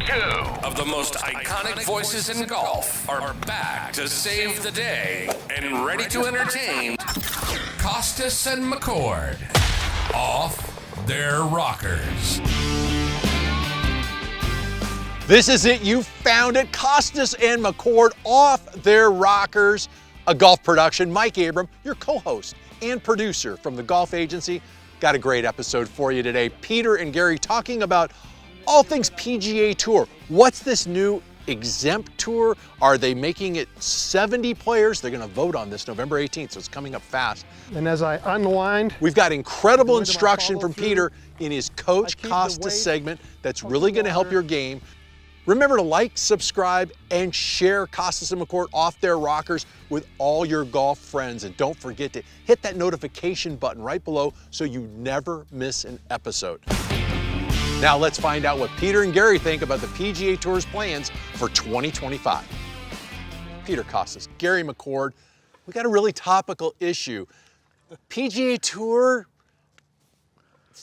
Two of the most iconic voices in golf are back to save the day and ready to entertain Kostis and McCord off their rockers. This is it. You found it. Kostis and McCord off their rockers. A golf production. Mike Abram, your co-host and producer from the Golf Agency. Got a great episode for you today. Peter and Gary talking about all things PGA Tour. What's this new exempt tour? Are they making it 70 players? They're going to vote on this November 18th, so it's coming up fast. And as I unwind, we've got incredible instruction from Peter in his Coach Kostis segment that's really going to help your game. Remember to like, subscribe, and share Kostis and McCord off their rockers with all your golf friends. And don't forget to hit that notification button right below so you never miss an episode. Now let's find out what Peter and Gary think about the PGA Tour's plans for 2025. Peter Kostis, Gary McCord, we got a really topical issue. PGA Tour,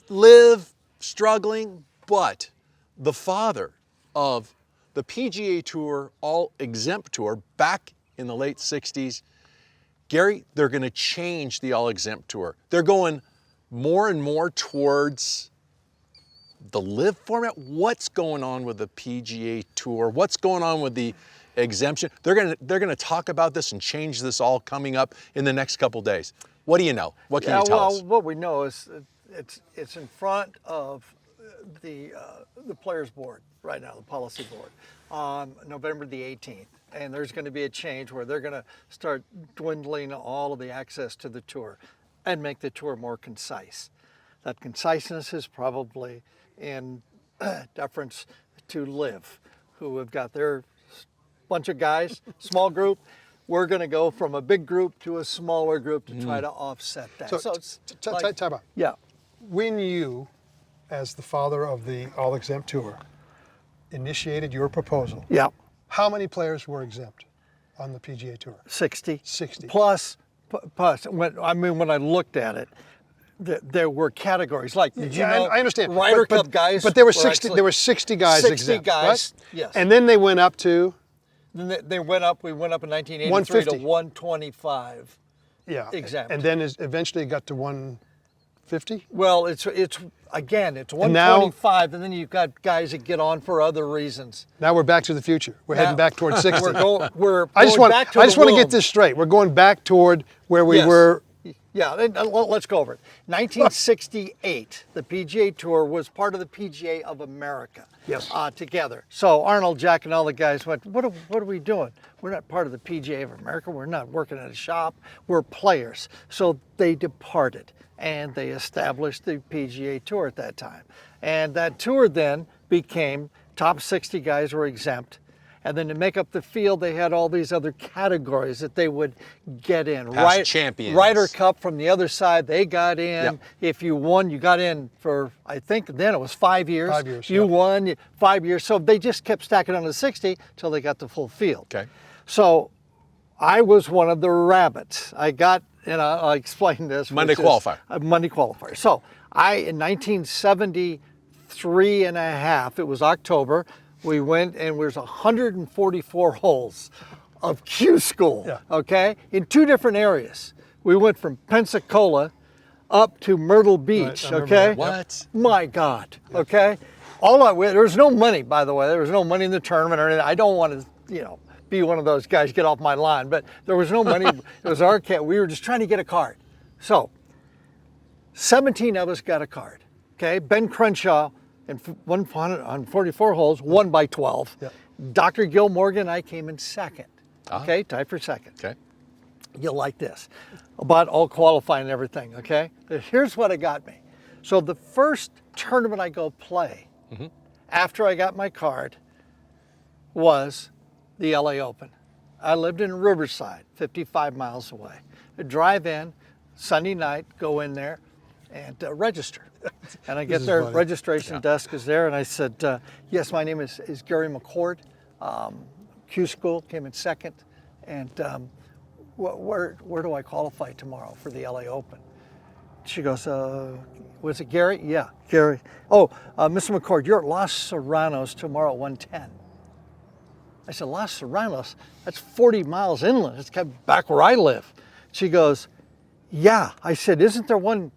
LIV struggling, but the father of the PGA Tour All Exempt Tour back in the late 60s, Gary, they're going to change the All Exempt Tour. They're going more and more towards the LIV format. What's going on with the PGA Tour? What's going on with the exemption? They're going to talk about this and change this all coming up in the next couple days. What do you know? What can you tell us? What we know is it's in front of the Players Board right now, the Policy Board, on November the 18th. And there's going to be a change where they're going to start dwindling all of the access to the tour and make the tour more concise. That conciseness is probably in deference to LIV, who have got their bunch of guys, small group. We're going to go from a big group to a smaller group to try to offset that. so it's time out. Yeah. When you, as the father of the All Exempt Tour, initiated your proposal, Yeah. how many players were exempt on the PGA Tour? 60. 60. Plus, when I looked at it, there were categories like, did you know, I understand. Ryder Cup guys. But there were 60. There were 60 guys 60 exempt, guys, right? yes. And then they went up to. Then we went up in 1983 150. to 125. Yeah. Exempt. And then eventually it got to 150. Well, it's 125, and then you've got guys that get on for other reasons. Now we're back to the future. We're heading back towards 60. I just want to get this straight. We're going back toward where we were. Yeah, let's go over it. 1968, the PGA Tour was part of the PGA of America. Yes. Together. So Arnold, Jack, and all the guys went, what are we doing? We're not part of the PGA of America. We're not working at a shop. We're players. So they departed, and they established the PGA Tour at that time. And that tour then became top 60 guys were exempt. And then to make up the field, they had all these other categories that they would get in. Past champions. Ryder Cup from the other side, they got in. Yep. If you won, you got in for, I think then it was 5 years. 5 years, You yep. won 5 years. So they just kept stacking on the 60 till they got the full field. Okay. So I was one of the rabbits. I got, and I'll explain this. Monday qualifier. Monday qualifier. So in 1973 and a half, it was October, we went and there's 144 holes of Q school, okay, in two different areas. We went from Pensacola up to Myrtle Beach, Right, okay? What? My God, okay? There was no money, by the way. There was no money in the tournament or anything. I don't want to, be one of those guys, get off my line, but there was no money. It was our cat. We were just trying to get a card. So 17 of us got a card, okay? Ben Crenshaw, and on 44 holes, won by 12. Yep. Dr. Gil Morgan, I came in second. Okay, tied for second. Okay. You'll like this. About all qualifying and everything, okay? Here's what it got me. So the first tournament I go play after I got my card was the LA Open. I lived in Riverside, 55 miles away. I'd drive in, Sunday night, go in there and register. And I get there, registration desk is there, and I said, yes, my name is Gary McCord. Q School, came in second. And where do I qualify tomorrow for the LA Open? She goes, was it Gary? Yeah, Gary. Oh, Mr. McCord, you're at Los Serranos tomorrow at 1:10. I said, Los Serranos? That's 40 miles inland. It's kind of back where I live. She goes, yeah. I said, isn't there one?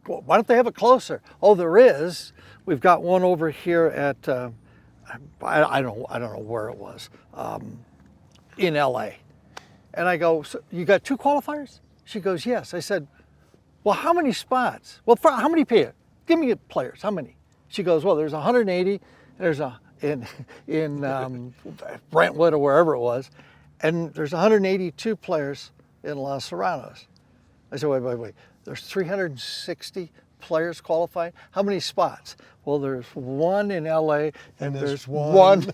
Why don't they have it closer? Oh, there is. We've got one over here at, I don't know where it was, in LA. And I go, so you got 2 qualifiers? She goes, yes. I said, well, how many spots? Well, how many players? Give me players, how many? She goes, well, there's 180, there's in Brentwood or wherever it was, and there's 182 players in Los Serranos. I said, wait. There's 360 players qualified. How many spots? Well, there's 1 in LA and there's one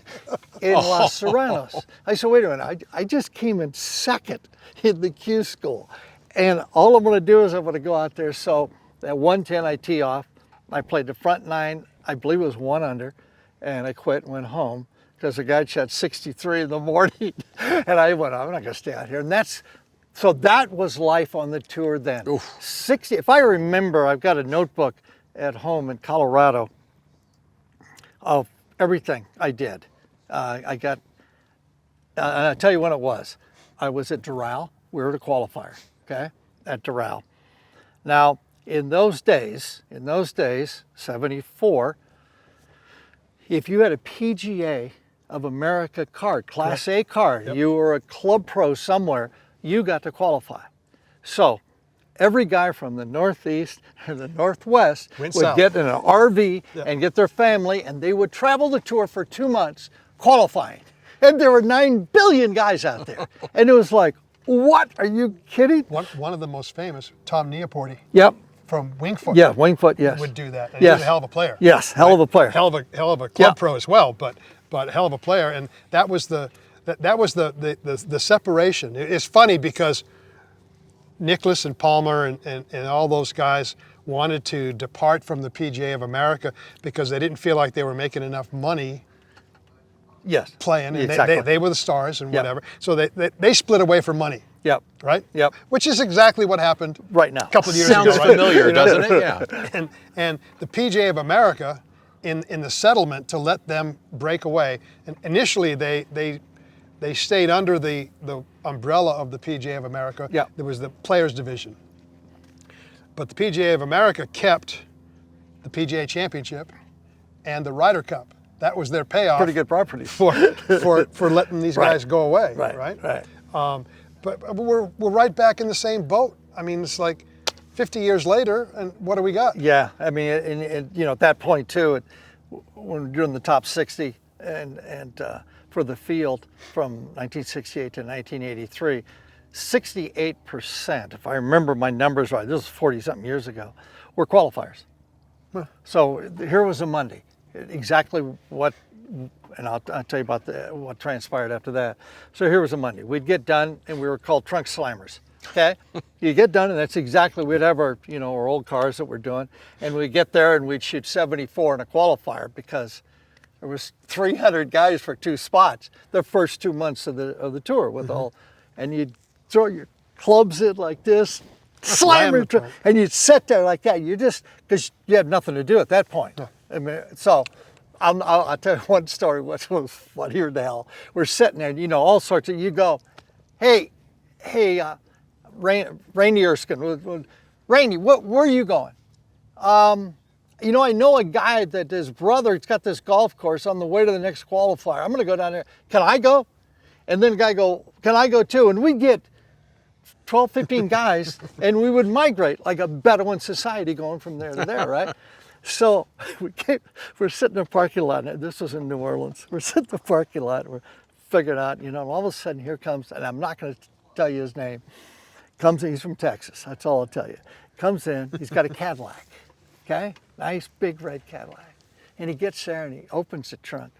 in Los Serranos. I said, wait a minute, I just came in second in the Q school. And all I'm gonna do is I'm gonna go out there. So at 1:10 I tee off. I played the front 9, I believe it was 1 under, and I quit and went home because the guy shot 63 in the morning. And I went, I'm not gonna stay out here. And so that was life on the tour then. Oof. 60, if I remember, I've got a notebook at home in Colorado of everything I did. And I'll tell you when it was. I was at Doral. We were at a qualifier, okay, at Doral. Now, in those days, 74, if you had a PGA of America card, Class A card, Yep. you were a club pro somewhere, you got to qualify. So every guy from the Northeast and the Northwest Went would south. get in an RV Yep. and get their family, and they would travel the tour for 2 months qualifying. And there were 9 billion guys out there. And it was like, what? Are you kidding? One of the most famous, Tom Neaporti Yep. from Wingfoot. Yeah, Wingfoot, yes. Would do that. And Yes. he was a hell of a player. Yes, hell of a player. Hell of a club Yeah. pro as well, but hell of a player. And that was the separation. It's funny because Nicklaus and Palmer and all those guys wanted to depart from the PGA of America because they didn't feel like they were making enough money Yes. playing, and Exactly. they were the stars and Yep. whatever. So they split away for money, Yep. right? Yep. Which is exactly what happened Right now. a couple of years Sounds ago. Right? familiar, doesn't it? Yeah. And the PGA of America, in the settlement to let them break away, and initially they stayed under the umbrella of the PGA of America. Yeah. There was the Players Division. But the PGA of America kept the PGA Championship and the Ryder Cup. That was their payoff Pretty good property. for letting these Right. guys go away. Right. But we're right back in the same boat. I mean, it's like 50 years later, and what do we got? Yeah, I mean, and you know, at that point too, when we're doing the top 60 and for the field from 1968 to 1983, 68%, if I remember my numbers right, this is 40-something years ago, were qualifiers. So here was a Monday, exactly what, and I'll tell you about what transpired after that. So here was a Monday. We'd get done, and we were called trunk slammers. Okay, you get done, and that's exactly, we'd have our, you know, our old cars that we're doing, and we'd get there and we'd shoot 74 in a qualifier because there was 300 guys for 2 spots the first 2 months of the tour with all, and you'd throw your clubs in like this, slam your Slam it. and you'd sit there like that. You just, because you had nothing to do at that point. I mean, so I'll tell you one story, which was funnier than hell. We're sitting there, you know, all sorts of, you go, hey, Rainey Erskine, Rainey, where are you going? You know, I know a guy that his brother's got this golf course on the way to the next qualifier. I'm going to go down there. Can I go? And then the guy go, can I go too? And we'd get 12, 15 guys, and we would migrate like a Bedouin society going from there to there, right? So we're sitting in the parking lot. And this was in New Orleans. We're sitting in the parking lot. We're figuring out, you know, and all of a sudden here comes, and I'm not going to tell you his name, comes in, he's from Texas. That's all I'll tell you. Comes in, he's got a Cadillac, okay? Nice big red Cadillac. And he gets there and he opens the trunk,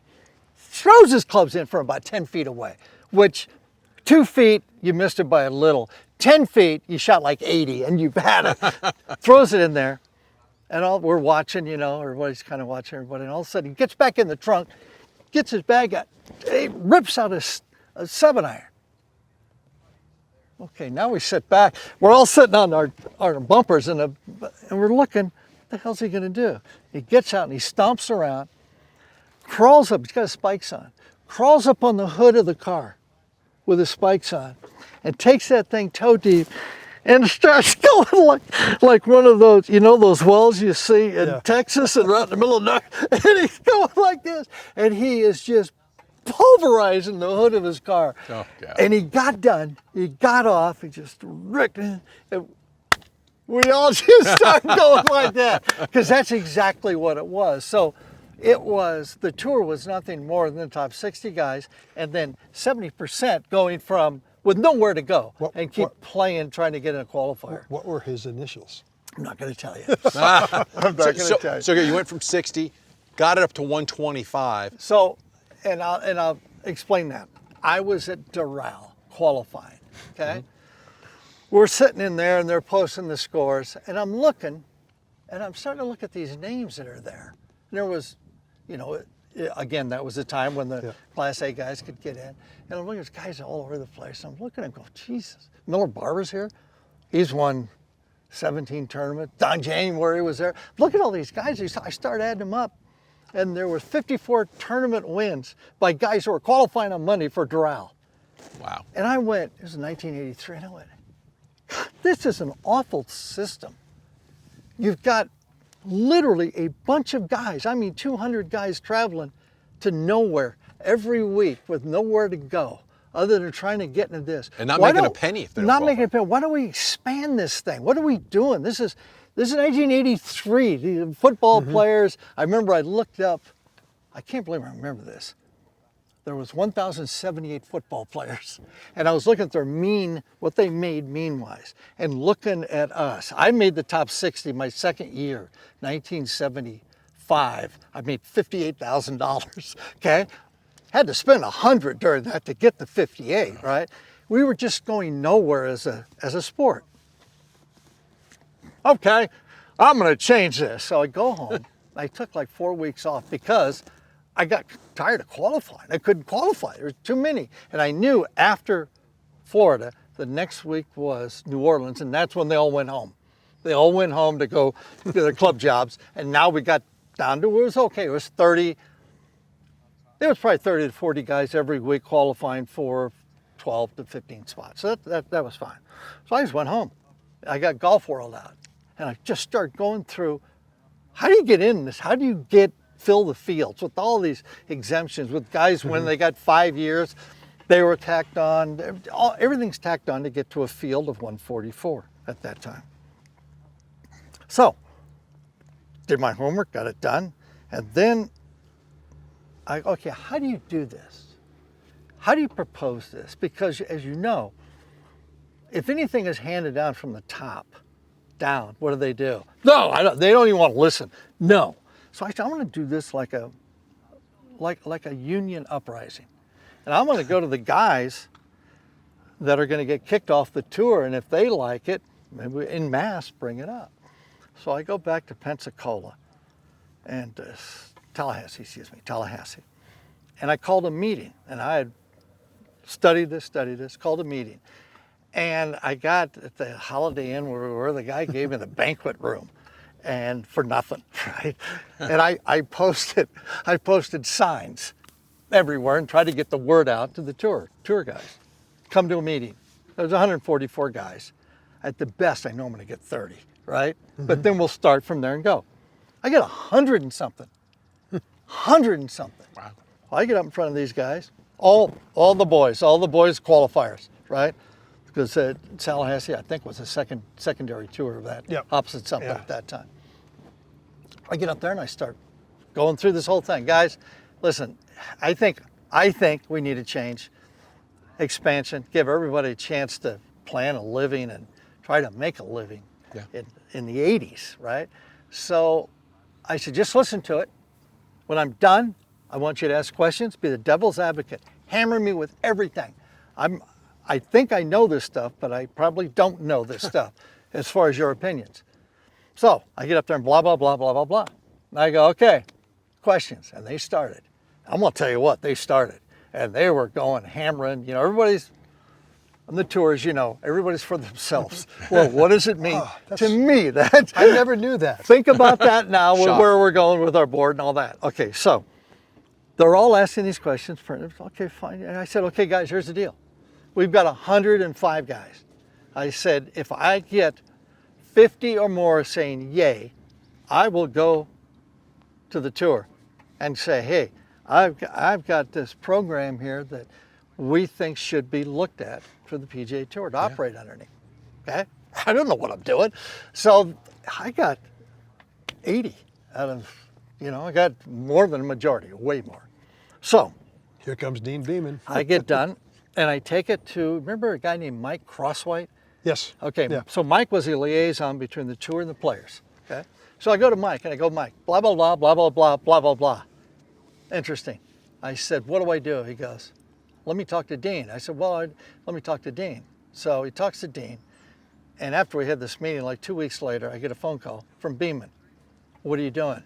throws his clubs in from about 10 feet away, which 2 feet, you missed it by a little. 10 feet, you shot like 80 and you had it. Throws it in there. And we're watching, you know, everybody's kind of watching everybody. And all of a sudden he gets back in the trunk, gets his bag out, he rips out a 7-iron. Okay, now we sit back. We're all sitting on our bumpers and we're looking, what the hell's he going to do? He gets out and he stomps around, crawls up, he's got his spikes on, crawls up on the hood of the car with his spikes on, and takes that thing toe deep and starts going like one of those, you know, those wells you see in Texas and right in the middle of nowhere. And he's going like this. And he is just pulverizing the hood of his car. Oh, God. And he got done. He got off. He just ripped it. And we all just started going like that because that's exactly what it was. So the tour was nothing more than the top 60 guys and then 70% going from with nowhere to go and keep playing, trying to get in a qualifier. What were his initials? I'm not going to tell you. I'm not going to tell you. So you went from 60, got it up to 125. So, and I'll explain that. I was at Doral qualifying, okay? We're sitting in there and they're posting the scores and I'm looking and I'm starting to look at these names that are there. And there was, you know, again, that was the time when the Class A guys could get in. And I'm looking at guys all over the place. I'm looking and going, Jesus. Miller Barber's here. He's won 17 tournaments. Don January was there. Look at all these guys. I started adding them up. And there were 54 tournament wins by guys who were qualifying on Monday for Doral. Wow. And I went, this is 1983, and I went, God, this is an awful system. You've got literally a bunch of guys, I mean 200 guys traveling to nowhere every week with nowhere to go other than trying to get into this. And not making a penny if they're not making a penny. Why don't we expand this thing? What are we doing? This is 1983. The football players, I remember I looked up, I can't believe I remember this. There was 1,078 football players. And I was looking at their mean, what they made mean-wise, and looking at us. I made the top 60 my second year, 1975. I made $58,000, okay? Had to spend 100 during that to get the 58, right? We were just going nowhere as a sport. Okay, I'm gonna change this. So I go home. I took like 4 weeks off because I got tired of qualifying. I couldn't qualify. There were too many. And I knew after Florida, the next week was New Orleans, and that's when they all went home. They all went home to go to their club jobs. And now we got down to where it was okay. It was 30. There was probably 30 to 40 guys every week qualifying for 12 to 15 spots. So that was fine. So I just went home. I got Golf World out. And I just started going through, how do you get in this? How do you fill the fields with all these exemptions with guys when they got 5 years, they were tacked on. Everything's tacked on to get to a field of 144 at that time. So, did my homework, got it done, and then okay, how do you do this? How do you propose this? Because as you know, if anything is handed down from the top down, what do? No, they don't even want to listen. No. So I said, I'm going to do this like a union uprising. And I'm going to go to the guys that are going to get kicked off the tour, and if they like it, maybe en masse bring it up. So I go back to Pensacola and Tallahassee. And I called a meeting, and I had studied this, called a meeting. And I got at the Holiday Inn where the guy gave me the banquet room, and for nothing, right? And I posted signs everywhere and tried to get the word out to the tour guys. Come to a meeting. There was 144 guys. At the best, I know I'm going to get 30, right? But then we'll start from there and go. I get 100 and something. 100 and something. Wow. I get up in front of these guys, all the boys qualifiers, right? Because Tallahassee, I think, was a secondary tour of that, opposite something at that time. I get up there and I start going through this whole thing. Guys, listen, I think we need to change expansion, give everybody a chance to plan a living and try to make a living in the 80s, right? So I said, just listen to it. When I'm done, I want you to ask questions, be the devil's advocate, hammer me with everything. I think I know this stuff, but I probably don't know this stuff as far as your opinions. So I get up there and blah, blah, blah, blah, blah, blah. And I go, okay, questions. And they started. I'm going to tell you what, they started. And they were going hammering. You know, everybody's On the tours, you know, everybody's for themselves. Well, what does it mean to me? I never knew that. Think about that now, with Shock. where we're going with our board and all that. Okay, so they're all asking these questions. Okay, fine. And I said, okay, guys, here's the deal. We've got 105 guys. I said, if I get 50 or more saying yay, I will go to the tour and say, hey, I've got this program here that we think should be looked at for the PGA Tour to operate underneath. Okay? I don't know what I'm doing. So I got 80 out of, you know, I got more than a majority, way more. So Here comes Dean Beeman. I get done and I take it to, remember a guy named Mike Crosswhite? Yes. Okay, Yeah. so Mike was the liaison between the tour and the players. Okay? So I go to Mike and I go, Mike, blah, blah, blah, blah, blah, blah, blah, blah, blah. Interesting. I said, what do I do? He goes, let me talk to Dean. I said, well, let me talk to Dean. So he talks to Dean. And after we had this meeting, like 2 weeks later, I get a phone call from Beeman. What are you doing?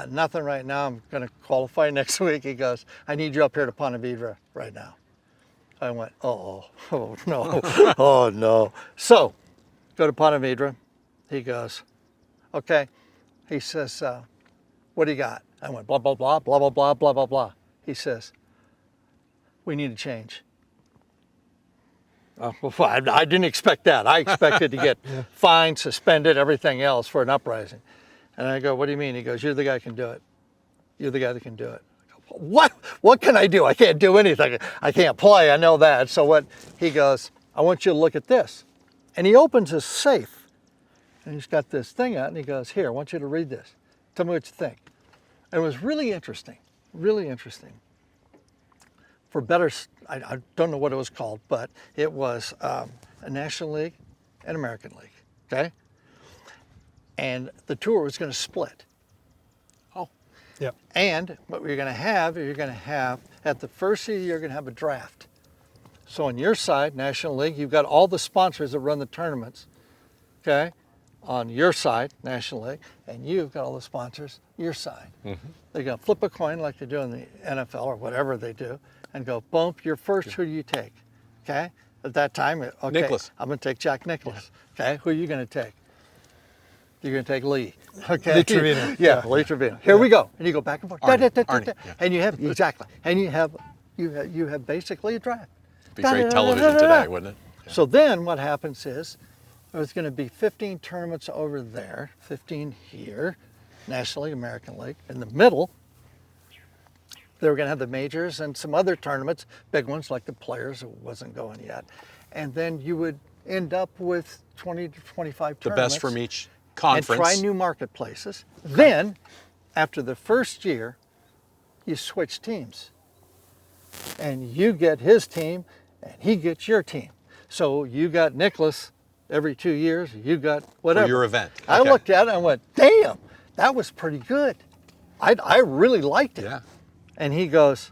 Nothing right now. I'm going to qualify next week. He goes, I need you up here to Ponte Vedra right now. I went, oh no, oh no. So go to Ponte Vedra. He goes, okay. He says, what do you got? I went, blah, blah, blah, blah, blah, blah, blah, blah, blah. He says, we need a change. Well, I didn't expect that. I expected to get fined, suspended, everything else for an uprising. And I go, what do you mean? He goes, you're the guy who can do it. You're the guy that can do it. I go, what? What can I do? I can't do anything. I can't play. I know that. So what? He goes, I want you to look at this. And he opens his safe. And he's got this thing out. And he goes, here, I want you to read this. Tell me what you think. And it was really interesting. Really interesting. For better, I don't know what it was called, but it was a National League and American League, okay? And the tour was going to split. Oh. Yep. And what you're going to have, at the first year, you're going to have a draft. So on your side, National League, you've got all the sponsors that run the tournaments, okay? On your side, National League, and you've got all the sponsors, your side. Mm-hmm. They're going to flip a coin like they do in the NFL or whatever they do, and go, boom, you're first, who do you take? Okay? At that time, okay, Nicklaus. I'm going to take Jack Nicklaus. Okay? Who are you going to take? You're going to take Lee. Okay? Lee Trevino. Yeah, Lee Trevino. Here we go. And you go back and forth. Arnie. Da. And you have, exactly. And you have basically a draft. Be great television today, wouldn't it? Yeah. So then what happens is, there's going to be 15 tournaments over there, 15 here, National League, American League. In the middle, they were going to have the majors and some other tournaments, big ones like the Players, it wasn't going yet. And then you would end up with 20 to 25 The tournaments. best from each conference. And try new marketplaces. Then, after the first year, you switch teams. And you get his team, and he gets your team. So you got Nicklaus every 2 years, you got whatever. For your event. I Okay. looked at it and went, damn, that was pretty good. I really liked it. Yeah. And he goes,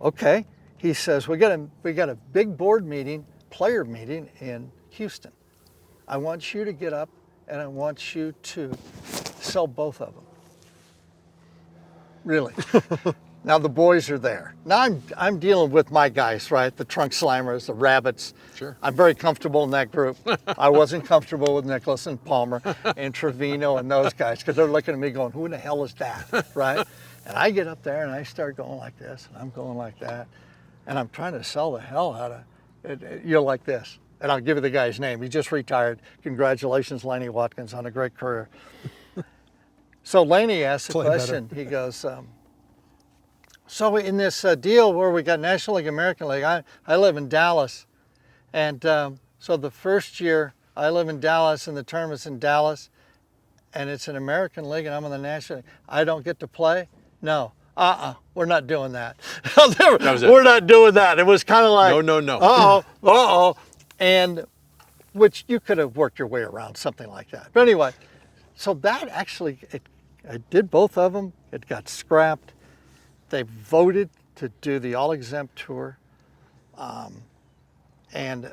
okay. He says, we got a big board meeting, player meeting in Houston. I want you to get up and I want you to sell both of them. Really. Now the boys are there. Now I'm dealing with my guys, right? The trunk slammers, the rabbits. Sure. I'm very comfortable in that group. I wasn't comfortable with Nicklaus and Palmer and Trevino and those guys because they're looking at me going, who the hell is that, right? And I get up there and I start going like this and I'm going like that. And I'm trying to sell the hell out of it. You're like this. And I'll give you the guy's name. He just retired. Congratulations, Laney Watkins, on a great career. So Laney asked a question. He goes, so in this deal where we got National League, American League, I live in Dallas. And so the first year I live in Dallas and the tournament's in Dallas and it's an American League and I'm in the National League. I don't get to play? No. We're not doing that. We're not doing that. It was kind of like, no. And which you could have worked your way around something like that. But anyway, so that actually, I did both of them. It got scrapped. They voted to do the all-exempt tour. And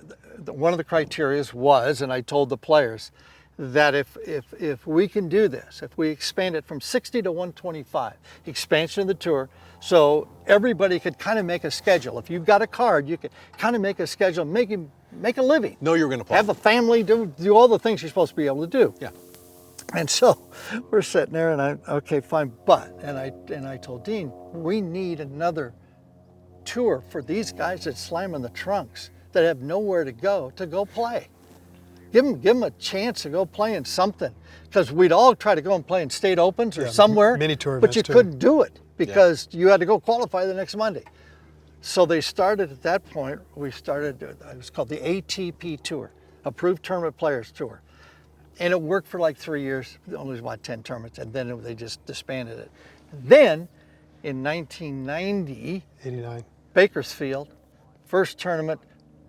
one of the criteria was, and I told the players, that if we can do this, if we expand it from 60 to 125, expansion of the tour, so everybody could kind of make a schedule. If you've got a card, you could kind of make a schedule, make a living. Know you're going to play. Have a family, do all the things you're supposed to be able to do. Yeah. And so we're sitting there, and okay, fine, but, and I told Dean, we need another tour for these guys that slam in the trunks, that have nowhere to go play. Give them a chance to go play in something, because we'd all try to go and play in state opens or somewhere, mini tour but you events, too. couldn't do it because you had to go qualify the next Monday. So they started at that point. We started. It was called the ATP Tour, Approved Tournament Players Tour, and it worked for like 3 years. Only about 10 tournaments, and then they just disbanded it. Then, in 1990, 89, Bakersfield, first tournament.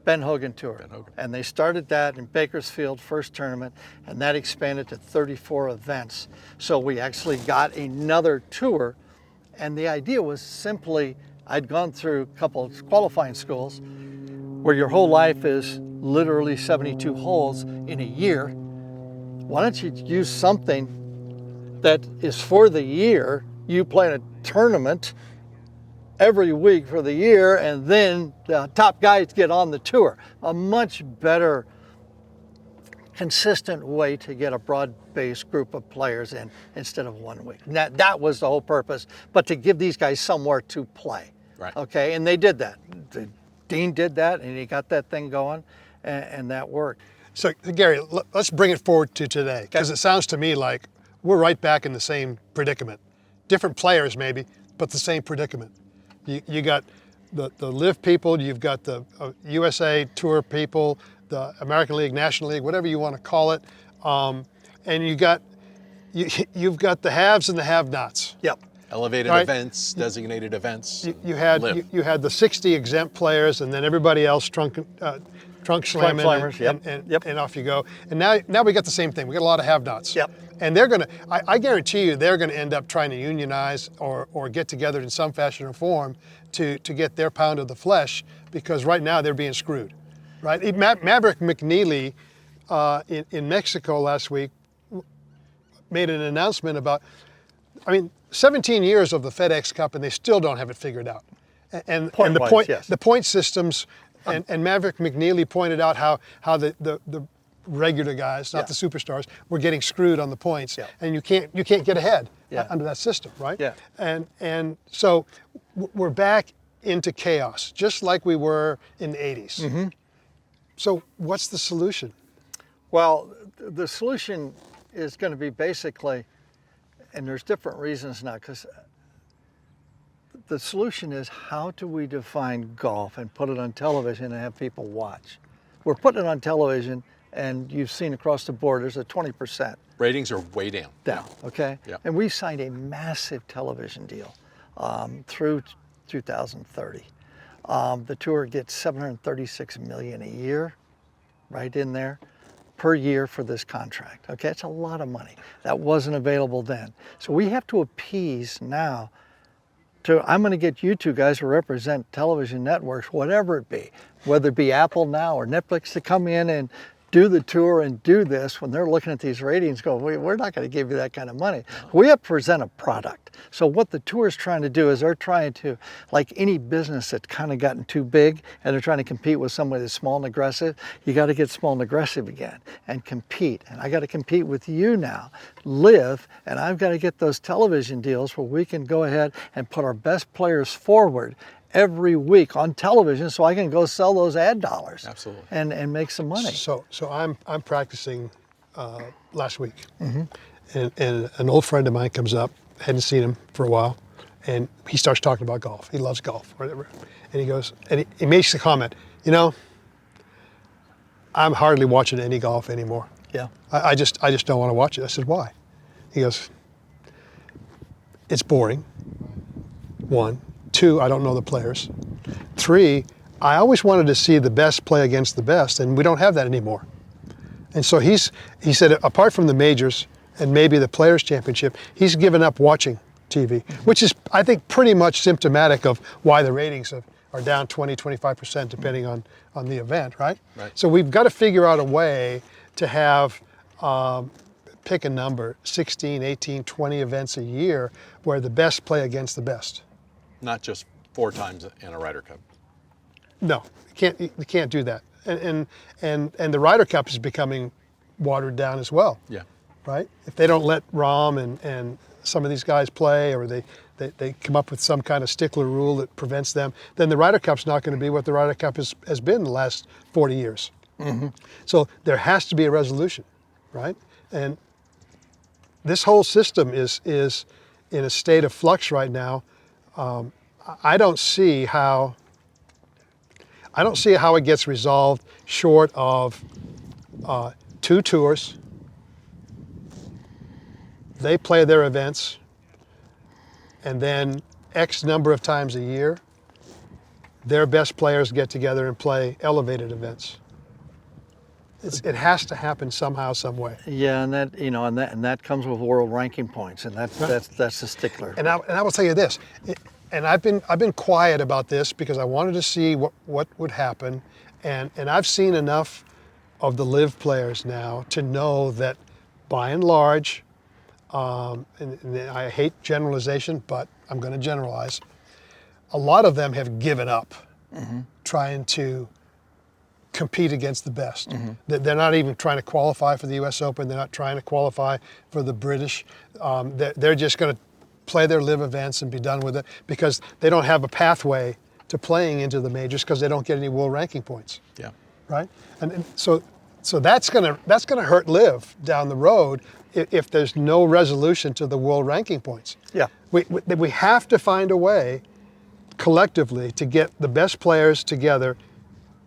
Ben Hogan Tour. And they started that in Bakersfield, first tournament, and that expanded to 34 events. So we actually got another tour, and the idea was simply, I'd gone through a couple of qualifying schools where your whole life is literally 72 holes in a year. Why don't you use something that is for the year? You play in a tournament every week for the year, and then the top guys get on the tour. A much better, consistent way to get a broad-based group of players in instead of 1 week. That was the whole purpose, but to give these guys somewhere to play. Right. Okay, and they did that. Dean did that, and he got that thing going, and that worked. So Gary, let's bring it forward to today, because it sounds to me like we're right back in the same predicament. Different players maybe, but the same predicament. You got the LIV people, you've got the USA Tour people, the American League, National League, whatever you want to call it, and you've got the haves and the have-nots. Yep. Elevated Right. events, designated events. You had the 60 exempt players, and then everybody else trunk slamming, slammers, yep. And off you go. And now we got the same thing. We got a lot of have-nots. Yep. And they're gonna, I guarantee you, they're gonna end up trying to unionize or get together in some fashion or form to get their pound of the flesh, because right now they're being screwed, right? Maverick McNeely in Mexico last week made an announcement about, 17 years of the FedEx Cup, and they still don't have it figured out. And the point systems, and Maverick McNeely pointed out how the regular guys, not the superstars, were getting screwed on the points, and you can't get ahead under that system, right? Yeah. And so we're back into chaos, just like we were in the 80s. Mm-hmm. So what's the solution? Well, the solution is going to be basically, and there's different reasons now, because the solution is, how do we define golf and put it on television and have people watch? We're putting it on television, and you've seen across the board, there's a 20% Ratings are way down. okay? Yep. And we signed a massive television deal through 2030. The tour gets $736 million a year, right in there, per year for this contract. Okay, it's a lot of money. That wasn't available then. So we have to appease now to, I'm going to get you two guys to represent television networks, whatever it be, whether it be Apple now or Netflix, to come in and do the tour and do this when they're looking at these ratings, go, we're not going to give you that kind of money. We have to present a product. So what the tour is trying to do is they're trying to, like any business that's kind of gotten too big and they're trying to compete with somebody that's small and aggressive, you got to get small and aggressive again and compete. And I got to compete with you now, LIV, and I've got to get those television deals where we can go ahead and put our best players forward every week on television, so I can go sell those ad dollars. Absolutely. And make some money. So I'm practicing last week, and an old friend of mine comes up, hadn't seen him for a while, and he starts talking about golf. He loves golf, whatever. And he goes, and he makes the comment, I'm hardly watching any golf anymore. Yeah. I just don't want to watch it. I said, why? He goes, it's boring. 1. 2, I don't know the players. 3, I always wanted to see the best play against the best, and we don't have that anymore. And so he said, apart from the majors and maybe the Players' Championship, he's given up watching TV, which is, I think, pretty much symptomatic of why the ratings are down 20, 25%, depending on the event, right? Right. So we've got to figure out a way to have pick a number, 16, 18, 20 events a year where the best play against the best. Not just 4 times in a Ryder Cup. No, you can't do that. And the Ryder Cup is becoming watered down as well. Yeah. Right? If they don't let Rahm and some of these guys play, or they come up with some kind of stickler rule that prevents them, then the Ryder Cup's not going to be what the Ryder Cup has been the last 40 years. Mm-hmm. So there has to be a resolution, right? And this whole system is in a state of flux right now. I don't see how it gets resolved short of 2 tours. They play their events, and then X number of times a year, their best players get together and play elevated events. It has to happen somehow, some way. Yeah, and that comes with world ranking points, and that's the stickler. And I will tell you this, and I've been quiet about this because I wanted to see what would happen, and I've seen enough of the LIV players now to know that, by and large, and I hate generalization, but I'm going to generalize, a lot of them have given up trying to compete against the best. They're not even trying to qualify for the US Open. They're not trying to qualify for the British. They're just going to play their LIV events and be done with it because they don't have a pathway to playing into the majors because they don't get any world ranking points. Yeah. Right? And so that's going to hurt LIV down the road if there's no resolution to the world ranking points. Yeah. We have to find a way collectively to get the best players together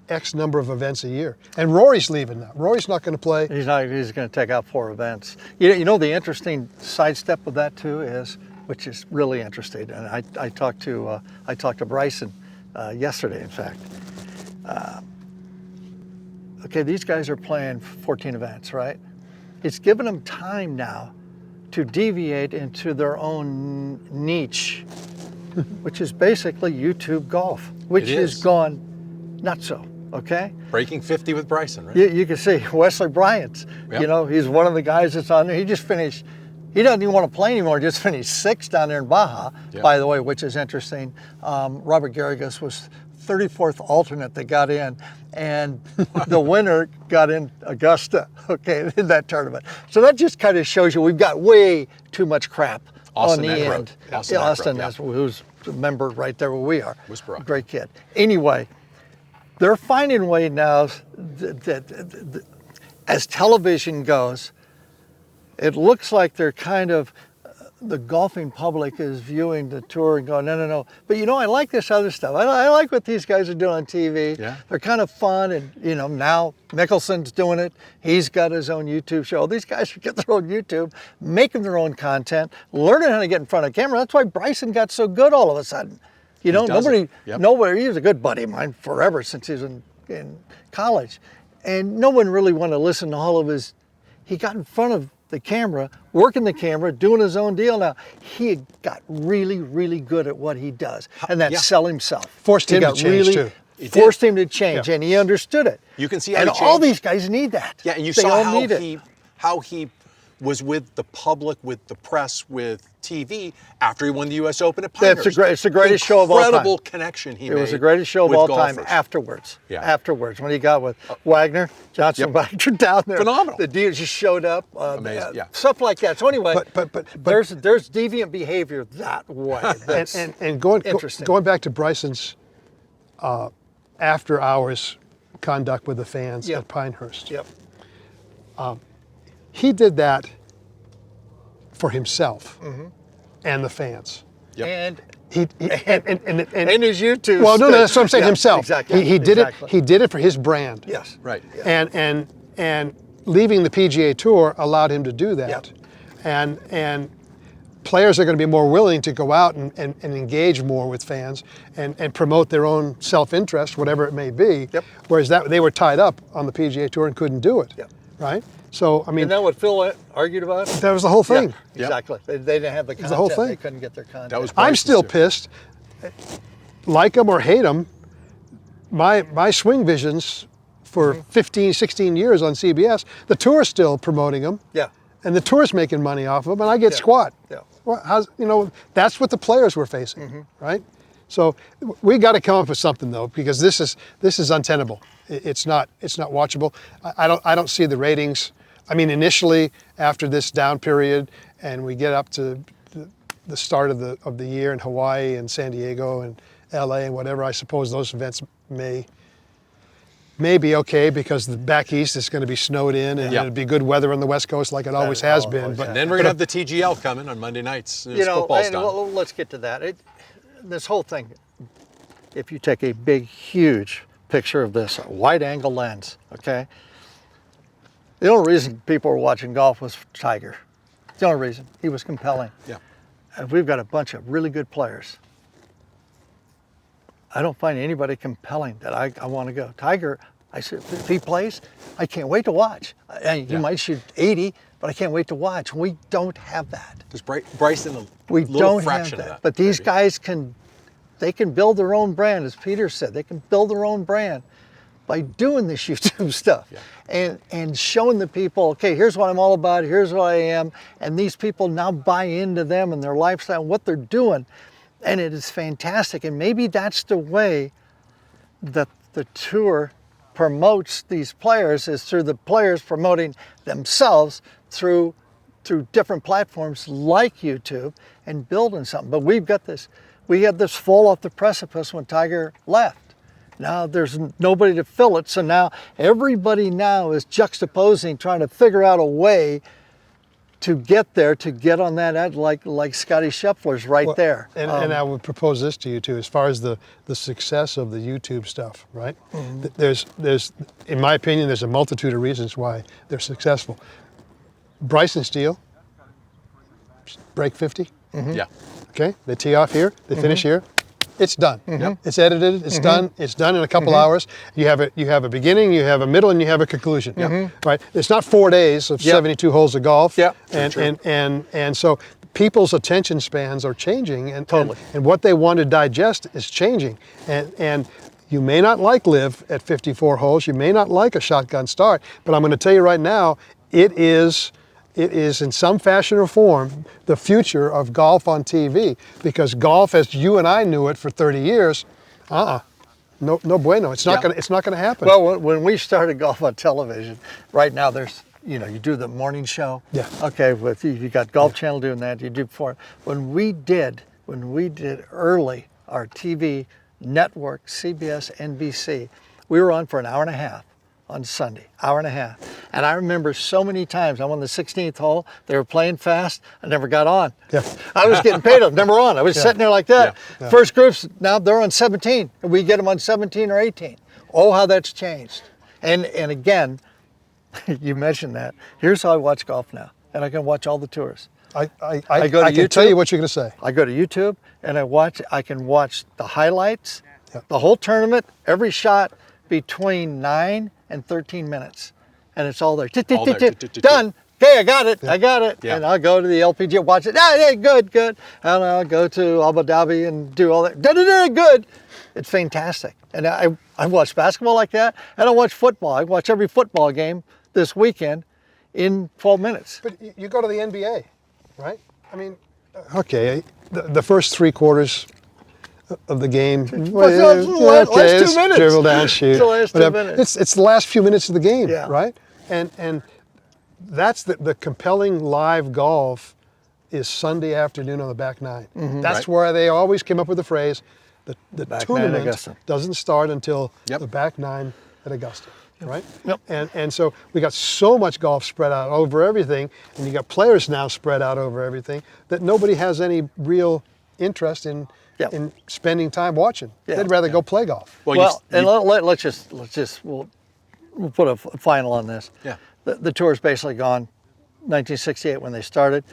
X number of events a year. And Rory's leaving now. Rory's not going to play. He's going to take out 4 events. You know the interesting sidestep of that too is, which is really interesting, and I talked to Bryson yesterday, in fact. Okay, these guys are playing 14 events, right? It's given them time now to deviate into their own niche, which is basically YouTube golf, which has gone nuts so. Okay? Breaking 50 with Bryson, right? You can see Wesley Bryant. Yep. You know, he's one of the guys that's on there. He just finished, he doesn't even want to play anymore, just finished 6th down there in Baja, by the way, which is interesting. Robert Garrigus was 34th alternate that got in, and the winner got in Augusta, okay, in that tournament. So that just kind of shows you we've got way too much crap Austin on the end. Austin, who's a member right there where we are. Great kid. Anyway, they're finding a way now that as television goes, it looks like they're kind of, the golfing public is viewing the tour and going, no. But you know, I like this other stuff. I like what these guys are doing on TV. Yeah. They're kind of fun, and you know, now Mickelson's doing it. He's got his own YouTube show. These guys are getting their own YouTube, making their own content, learning how to get in front of camera. That's why Bryson got so good all of a sudden. You know, nobody, he was a good buddy of mine forever since he was in college. And no one really wanted to listen to all of his, he got in front of the camera, working the camera, doing his own deal. Now, he got really, really good at what he does, and that's sell himself. Forced him to change, too. Forced him to change, and he understood it. You can see how and he all these guys need that. Yeah, and you they saw all how he was with the public, with the press, with TV after he won the U.S. Open at Pinehurst. It's the greatest show of all time. Incredible connection he made. It was the greatest show of all time afterwards. Yeah. Afterwards, when he got with Wagner, Johnson Wagner down there. Phenomenal. The deal just showed up. Amazing, Stuff like that. So anyway, but there's deviant behavior that way. and going back to Bryson's after hours conduct with the fans at Pinehurst. Yep. He did that for himself and the fans. Yep. And his YouTube. Well, no, that's what I'm saying. Himself. Exactly. He did it. He did it for his brand. Yes. Right. And leaving the PGA Tour allowed him to do that. Yep. And players are going to be more willing to go out and engage more with fans and promote their own self-interest, whatever it may be. Yep. Whereas they were tied up on the PGA Tour and couldn't do it. Yep. Right. So I mean, isn't that what Phil argued about? that was the whole thing. Yeah, exactly. They didn't have the content. The whole thing. They couldn't get their content. That was I'm Bryson's still too. pissed. Like him or hate him, my swing visions for 15, 16 years on CBS. The tour's still promoting them. Yeah. And the tour's making money off of them, and I get squat. Yeah. Well, that's what the players were facing, right? So we got to come up with something though, because this is untenable. It's not watchable. I don't see the ratings. I mean, initially after this down period, and we get up to the start of the year in Hawaii and San Diego and LA and whatever, I suppose those events may be okay because the back east is going to be snowed in and it'll be good weather on the West Coast like it always has been. But and then we're going to have the TGL coming on Monday nights. Football's done. Well, let's get to that. This whole thing, if you take a big, huge picture of this wide-angle lens, okay? The only reason people were watching golf was Tiger. The only reason. He was compelling. Yeah. And we've got a bunch of really good players. I don't find anybody compelling that I want to go. Tiger, I said, if he plays, I can't wait to watch. He might shoot 80, but I can't wait to watch. We don't have that. Because Bryson, We little don't fraction have that. of that. But these guys can build their own brand, as Peter said. They can build their own brand by doing this YouTube stuff and showing the people, okay, here's what I'm all about, here's what I am, and these people now buy into them and their lifestyle and what they're doing. And it is fantastic. And maybe that's the way that the tour promotes these players, is through the players promoting themselves through different platforms like YouTube and building something. But we had this fall off the precipice when Tiger left. Now there's nobody to fill it. So now everybody now is juxtaposing, trying to figure out a way to get there, to get on that edge, like Scotty Scheffler's there. And I would propose this to you too, as far as the success of the YouTube stuff, right? There's, in my opinion, there's a multitude of reasons why they're successful. Bryson Steele, break 50. Yeah. Okay, they tee off here, they finish here. It's done. It's edited. It's done. It's done in a couple hours. You have a beginning, you have a middle, and you have a conclusion. Right. It's not 4 days of 72 holes of golf. And so people's attention spans are changing, and what they want to digest is changing. And you may not like LIV at 54 holes. You may not like a shotgun start. But I'm going to tell you right now, it is in some fashion or form the future of golf on TV, because golf as you and I knew it for 30 years, no bueno. It's not gonna happen. Well, when we started golf on television, right now there's, you do the morning show. Yeah. Okay, with you got Golf Channel doing that. You do before. When we did early our TV network, CBS, NBC, we were on for an hour and a half. On Sunday, hour and a half. And I remember so many times, I'm on the 16th hole, they were playing fast, I never got on. Yeah. I was getting paid, I was never on. I was sitting there like that. First groups, now they're on 17, and we get them on 17 or 18. Oh, how that's changed. And again, you mentioned that. Here's how I watch golf now, and I can watch all the tours. I go to I can YouTube. tell you what you're going to say. I go to YouTube, and I can watch the highlights, the whole tournament, every shot between 9 and 13 minutes. And it's all there. Done. Okay, I got it. Yeah. And I'll go to the LPGA, watch it. Yeah, good. And I'll go to Abu Dhabi and do all that. Good. It's fantastic. And I watch basketball like that, and I watch football. I watch every football game this weekend in 12 minutes. But you go to the NBA, right? I mean, okay, the first 3 quarters of the game. Last 2 minutes. Dribble down, shoot. It's the last 2 minutes. It's the last few minutes of the game, Yeah. right? And that's the compelling live golf is Sunday afternoon on the back nine. That's where they always came up with the phrase, the Back nine at tournament Augusta. doesn't start until the back nine at Augusta. Right? Yep. And so we got so much golf spread out over everything, and you got players now spread out over everything, that nobody has any real interest in spending time watching. They'd rather go play golf. Well, let's just we'll put a final on this. Yeah. The tour's basically gone 1968 when they started,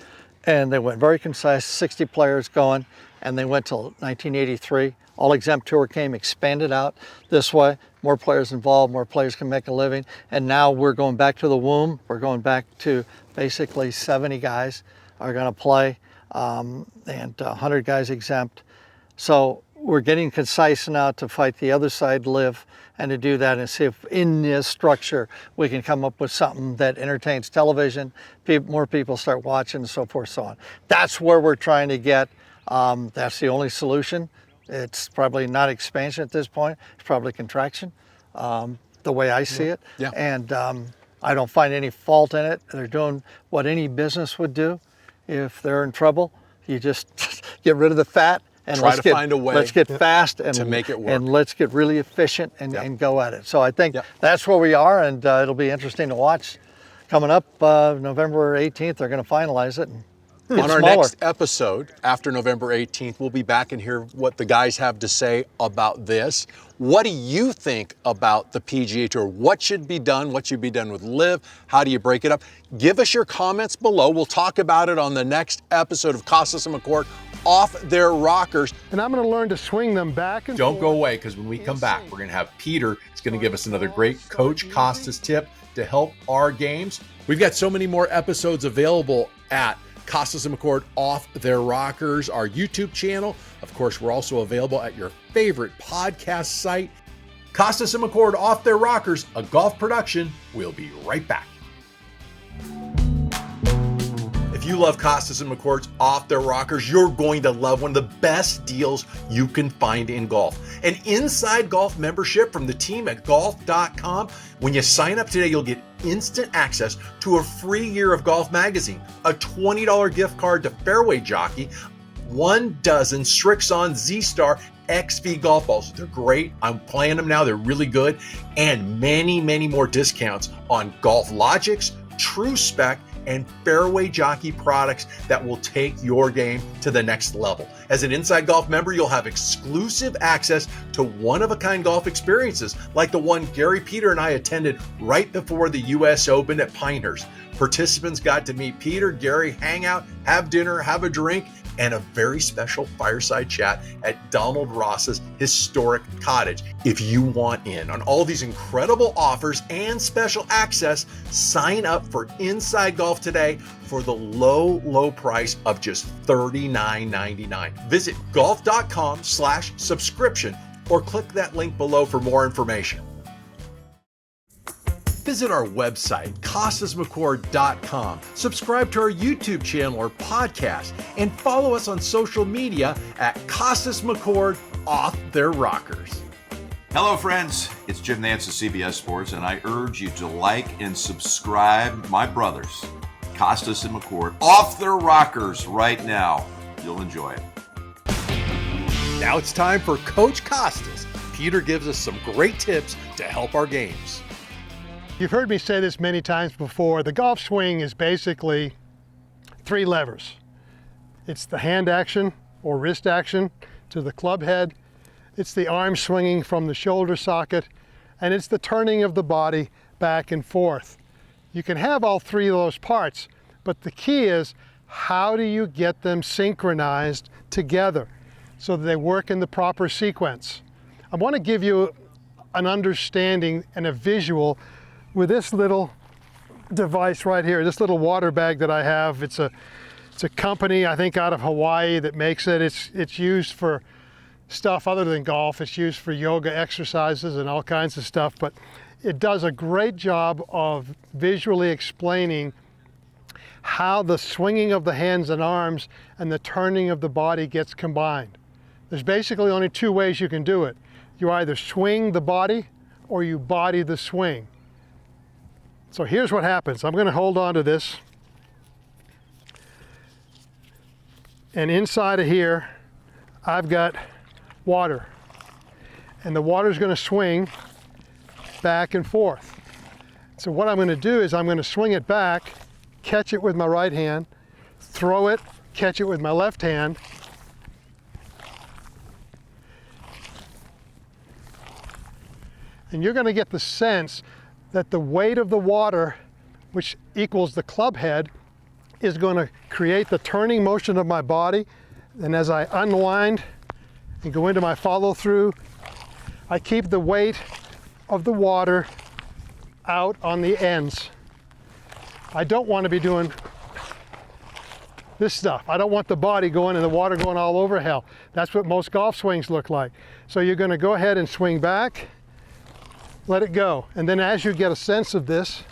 and they went very concise, 60 players going, and they went till 1983. All exempt tour came, expanded out this way, more players involved, more players can make a living, and now we're going back to the womb. We're going back to basically 70 guys are going to play, and 100 guys exempt. So we're getting concise now to fight the other side LIV and to do that and see if in this structure we can come up with something that entertains television, more people start watching and so forth, so on. That's where we're trying to get. That's the only solution. It's probably not expansion at this point. It's probably contraction, the way I see it. Yeah. And I don't find any fault in it. They're doing what any business would do. If they're in trouble, you just get rid of the fat and Try to find a way let's get fast and to make it work. And let's get really efficient and go at it. So I think that's where we are, and it'll be interesting to watch. Coming up November 18th, they're going to finalize it. On our next episode, after November 18th, we'll be back and hear what the guys have to say about this. What do you think about the PGA Tour? What should be done? What should be done with LIV? How do you break it up? Give us your comments below. We'll talk about it on the next episode of Kostis and McCord Off Their Rockers. And I'm going to learn to swing them back and Don't forth. go away, because when we come back, we're going to have Peter. He's going to give us another great Coach Kostis tip to help our games. We've got so many more episodes available at Kostis and McCord Off Their Rockers, our YouTube channel. Of course, we're also available at your favorite podcast site. Kostis and McCord Off Their Rockers, a golf production. We'll be right back. If you love Kostis and McCord's Off Their Rockers, you're going to love one of the best deals you can find in golf. An Inside Golf membership from the team at golf.com. When you sign up today, you'll get instant access to a free year of Golf Magazine, a $20 gift card to Fairway Jockey, 1 dozen Strixon Z-Star XV golf balls. They're great. I'm playing them now. They're really good. And many, many more discounts on Golf Logics, True Spec, and Fairway Jockey products that will take your game to the next level. As an Inside Golf member, you'll have exclusive access to one-of-a-kind golf experiences like the one Gary, Peter, and I attended right before the US Open at Pinehurst. Participants got to meet Peter, Gary, hang out, have dinner, have a drink, and a very special fireside chat at Donald Ross's historic cottage. If you want in on all these incredible offers and special access, sign up for Inside Golf today for the low, low price of just $39.99. Visit golf.com/subscription or click that link below for more information. Visit our website, KostisMcCord.com. Subscribe to our YouTube channel or podcast, and follow us on social media at Kostis McCord Off Their Rockers. Hello, friends. It's Jim Nance of CBS Sports, and I urge you to like and subscribe my brothers, Kostis and McCord, Off Their Rockers right now. You'll enjoy it. Now it's time for Coach Kostis. Peter gives us some great tips to help our games. You've heard me say this many times before. The golf swing is basically 3 levers. It's the hand action or wrist action to the club head. It's the arm swinging from the shoulder socket, and it's the turning of the body back and forth. You can have all 3 of those parts, but the key is how do you get them synchronized together so that they work in the proper sequence? I want to give you an understanding and a visual with this little device right here, this little water bag that I have. It's a company, I think, out of Hawaii that makes it. It's used for stuff other than golf. It's used for yoga exercises and all kinds of stuff, but it does a great job of visually explaining how the swinging of the hands and arms and the turning of the body gets combined. There's basically only 2 ways you can do it. You either swing the body or you body the swing. So here's what happens. I'm going to hold on to this. And inside of here, I've got water. And the water's going to swing back and forth. So what I'm going to do is I'm going to swing it back, catch it with my right hand, throw it, catch it with my left hand. And you're going to get the sense that the weight of the water, which equals the club head, is going to create the turning motion of my body. And as I unwind and go into my follow through, I keep the weight of the water out on the ends. I don't want to be doing this stuff. I don't want the body going and the water going all over hell. That's what most golf swings look like. So you're going to go ahead and swing back, let it go. And then as you get a sense of this,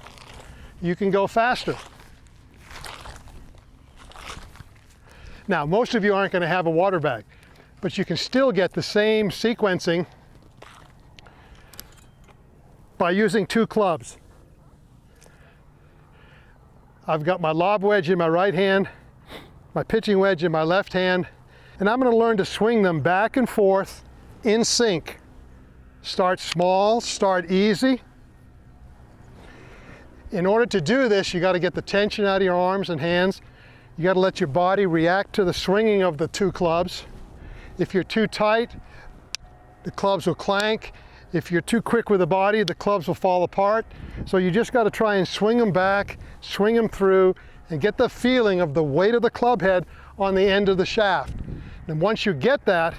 you can go faster. Now, most of you aren't going to have a water bag, but you can still get the same sequencing by using 2 clubs. I've got my lob wedge in my right hand, my pitching wedge in my left hand, and I'm going to learn to swing them back and forth in sync. Start small, start easy. In order to do this, you got to get the tension out of your arms and hands. You got to let your body react to the swinging of the 2 clubs. If you're too tight, the clubs will clank. If you're too quick with the body, the clubs will fall apart. So you just got to try and swing them back, swing them through, and get the feeling of the weight of the club head on the end of the shaft. And once you get that,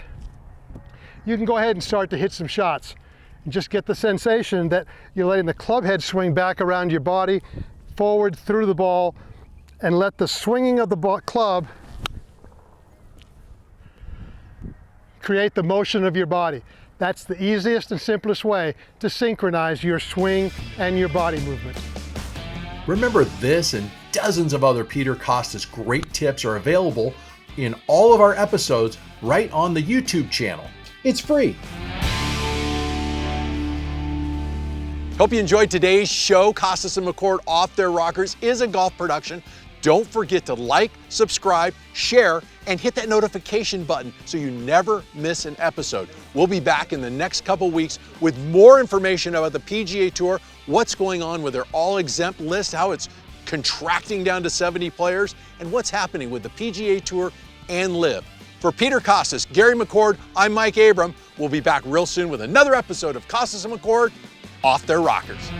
you can go ahead and start to hit some shots. And just get the sensation that you're letting the club head swing back around your body, forward through the ball, and let the swinging of the club create the motion of your body. That's the easiest and simplest way to synchronize your swing and your body movement. Remember, this and dozens of other Peter Kostis great tips are available in all of our episodes right on the YouTube channel. It's free. Hope you enjoyed today's show. Kostis and McCord Off Their Rockers is a golf production. Don't forget to like, subscribe, share, and hit that notification button so you never miss an episode. We'll be back in the next couple weeks with more information about the PGA Tour, what's going on with their all-exempt list, how it's contracting down to 70 players, and what's happening with the PGA Tour and LIV. For Peter Kostis, Gary McCord, I'm Mike Abram. We'll be back real soon with another episode of Kostis and McCord Off Their Rockers.